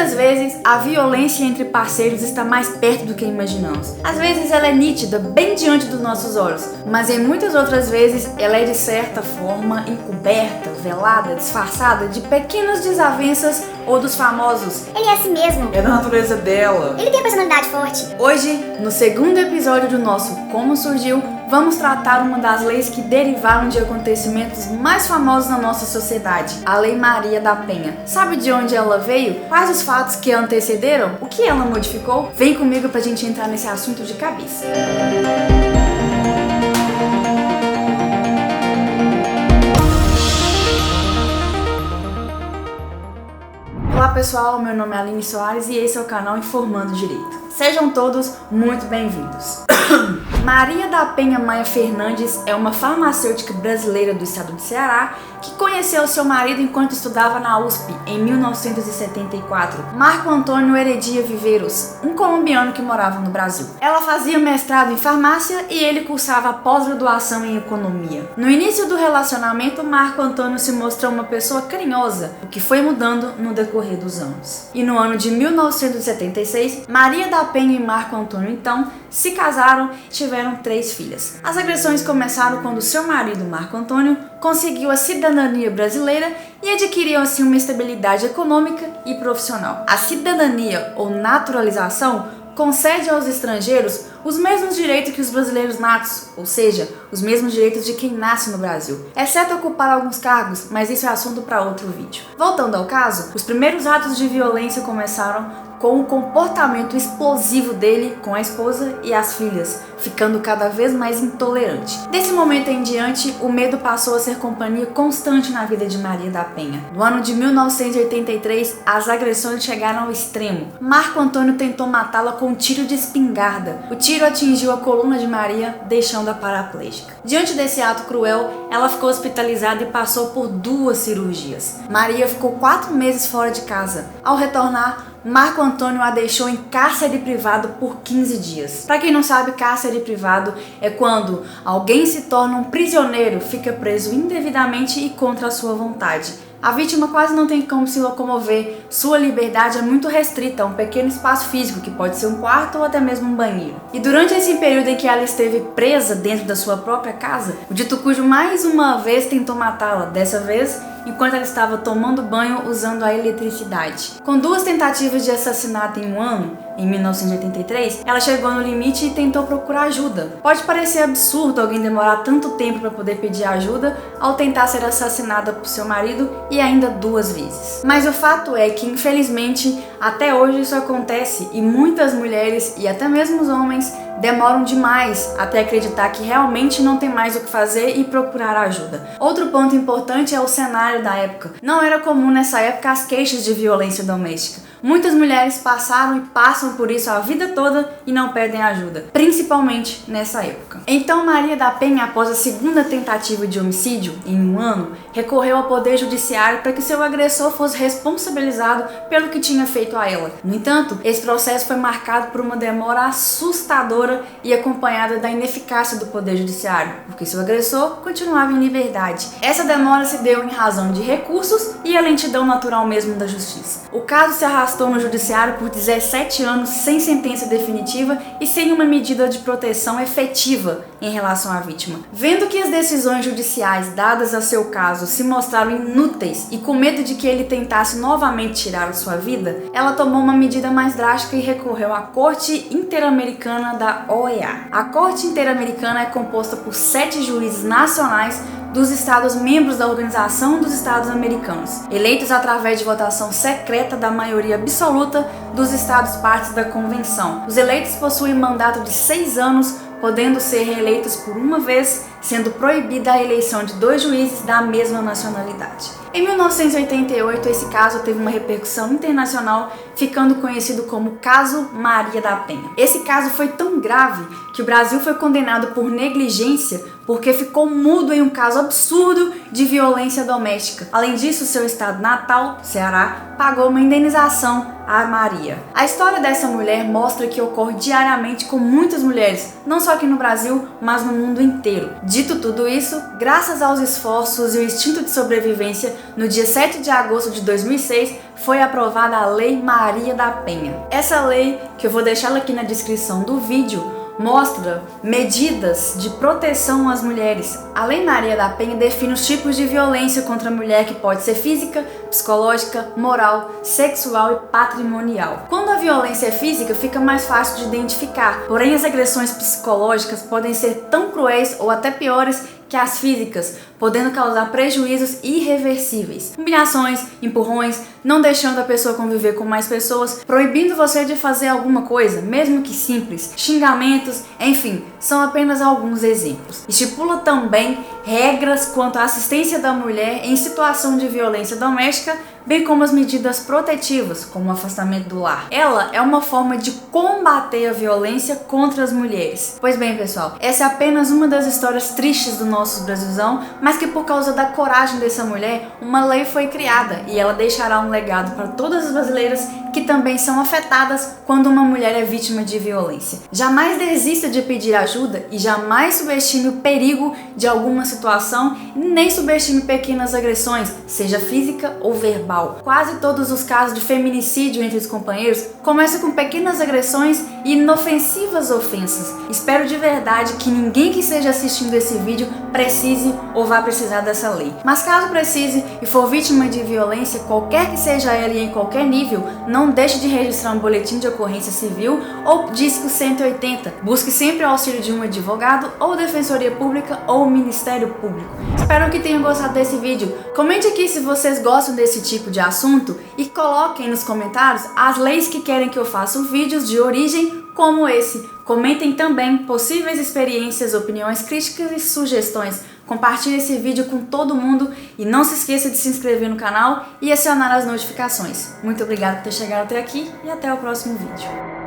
Muitas vezes, a violência entre parceiros está mais perto do que imaginamos. Às vezes ela é nítida, bem diante dos nossos olhos, mas em muitas outras vezes ela é de certa forma encoberta, velada, disfarçada de pequenas desavenças ou dos famosos Ele é assim mesmo. é da natureza dela. Ele tem personalidade forte. Hoje, no segundo episódio do nosso Como Surgiu, vamos tratar uma das leis que derivaram de acontecimentos mais famosos na nossa sociedade, a Lei Maria da Penha. Sabe de onde ela veio? Quais os fatos que a antecederam? O que ela modificou? Vem comigo pra gente entrar nesse assunto de cabeça. Olá pessoal, meu nome é Aline Soares e esse é o canal Informando Direito. Sejam todos muito bem-vindos. Maria da Penha Maia Fernandes é uma farmacêutica brasileira do estado do Ceará que conheceu seu marido enquanto estudava na USP em 1974, Marco Antônio Heredia Viveiros, um colombiano que morava no Brasil. Ela fazia mestrado em farmácia e ele cursava pós-graduação em economia. No início do relacionamento, Marco Antônio se mostrou uma pessoa carinhosa, o que foi mudando no decorrer dos anos. E no ano de 1976, Maria da Penha e Marco Antônio então se casaram e tiveram 3 filhas. As agressões começaram quando seu marido, Marco Antônio, conseguiu a cidadania brasileira e adquiriu assim uma estabilidade econômica e profissional. A cidadania ou naturalização concede aos estrangeiros os mesmos direitos que os brasileiros natos, ou seja, os mesmos direitos de quem nasce no Brasil, exceto ocupar alguns cargos, mas isso é assunto para outro vídeo. Voltando ao caso, os primeiros atos de violência começaram com o comportamento explosivo dele com a esposa e as filhas, ficando cada vez mais intolerante. Desse momento em diante, o medo passou a ser companhia constante na vida de Maria da Penha. No ano de 1983, as agressões chegaram ao extremo. Marco Antônio tentou matá-la com um tiro de espingarda. O tiro atingiu a coluna de Maria, deixando-a paraplégica. Diante desse ato cruel, ela ficou hospitalizada e passou por 2 cirurgias. Maria ficou 4 meses fora de casa. Ao retornar, Marco Antônio a deixou em cárcere privado por 15 dias. Para quem não sabe, cárcere privado é quando alguém se torna um prisioneiro, fica preso indevidamente e contra a sua vontade. A vítima quase não tem como se locomover, sua liberdade é muito restrita a um pequeno espaço físico, que pode ser um quarto ou até mesmo um banheiro. E durante esse período em que ela esteve presa dentro da sua própria casa, o dito cujo mais uma vez tentou matá-la, dessa vez enquanto ela estava tomando banho usando a eletricidade. Com 2 tentativas de assassinato em um ano, em 1983, ela chegou no limite e tentou procurar ajuda. Pode parecer absurdo alguém demorar tanto tempo para poder pedir ajuda ao tentar ser assassinada por seu marido e ainda 2 vezes. Mas o fato é que, infelizmente, até hoje isso acontece e muitas mulheres e até mesmo os homens demoram demais até acreditar que realmente não tem mais o que fazer e procurar ajuda. Outro ponto importante é o cenário da época. Não era comum nessa época as queixas de violência doméstica. Muitas mulheres passaram e passam por isso a vida toda e não pedem ajuda, principalmente nessa época. Então Maria da Penha, após a 2ª tentativa de homicídio em um ano, recorreu ao Poder Judiciário para que seu agressor fosse responsabilizado pelo que tinha feito a ela. No entanto, esse processo foi marcado por uma demora assustadora e acompanhada da ineficácia do Poder Judiciário, porque seu agressor continuava em liberdade. Essa demora se deu em razão de recursos e a lentidão natural mesmo da justiça. O caso se arrastou no judiciário por 17 anos sem sentença definitiva e sem uma medida de proteção efetiva em relação à vítima. Vendo que as decisões judiciais dadas a seu caso se mostraram inúteis e com medo de que ele tentasse novamente tirar a sua vida, ela tomou uma medida mais drástica e recorreu à Corte Interamericana da OEA. A Corte Interamericana é composta por 7 juízes nacionais dos Estados membros da Organização dos Estados Americanos, eleitos através de votação secreta da maioria absoluta dos Estados partes da Convenção. Os eleitos possuem mandato de 6 anos, podendo ser reeleitos por uma vez, sendo proibida a eleição de 2 juízes da mesma nacionalidade. Em 1988, esse caso teve uma repercussão internacional, ficando conhecido como Caso Maria da Penha. Esse caso foi tão grave que o Brasil foi condenado por negligência porque ficou mudo em um caso absurdo de violência doméstica. Além disso, seu estado natal, Ceará, pagou uma indenização a Maria. A história dessa mulher mostra que ocorre diariamente com muitas mulheres, não só aqui no Brasil, mas no mundo inteiro. Dito tudo isso, graças aos esforços e o instinto de sobrevivência, no dia 7 de agosto de 2006 foi aprovada a Lei Maria da Penha. Essa lei, que eu vou deixar aqui na descrição do vídeo, mostra medidas de proteção às mulheres. A Lei Maria da Penha define os tipos de violência contra a mulher, que pode ser física, psicológica, moral, sexual e patrimonial. Quando a violência é física, fica mais fácil de identificar, porém as agressões psicológicas podem ser tão cruéis ou até piores que as físicas, podendo causar prejuízos irreversíveis. Humilhações, empurrões, não deixando a pessoa conviver com mais pessoas, proibindo você de fazer alguma coisa, mesmo que simples, xingamentos, enfim, são apenas alguns exemplos. Estipula também regras quanto à assistência da mulher em situação de violência doméstica, bem como as medidas protetivas, como o afastamento do lar. Ela é uma forma de combater a violência contra as mulheres. Pois bem, pessoal, essa é apenas uma das histórias tristes do nosso Brasilzão, mas que por causa da coragem dessa mulher, uma lei foi criada e ela deixará um legado para todas as brasileiras que também são afetadas quando uma mulher é vítima de violência. Jamais desista de pedir ajuda e jamais subestime o perigo de alguma situação, nem subestime pequenas agressões, seja física ou verbal. Quase todos os casos de feminicídio entre os companheiros começam com pequenas agressões e inofensivas ofensas. Espero de verdade que ninguém que esteja assistindo esse vídeo precise ou vá precisar dessa lei. Mas caso precise e for vítima de violência, qualquer que seja ela e em qualquer nível, não deixe de registrar um boletim de ocorrência civil ou disco 180. Busque sempre o auxílio de um advogado ou defensoria pública ou Ministério Público. Espero que tenham gostado desse vídeo. Comente aqui se vocês gostam desse tipo de assunto e coloquem nos comentários as leis que querem que eu faça vídeos de origem como esse. Comentem também possíveis experiências, opiniões, críticas e sugestões. Compartilhe esse vídeo com todo mundo e não se esqueça de se inscrever no canal e acionar as notificações. Muito obrigada por ter chegado até aqui e até o próximo vídeo.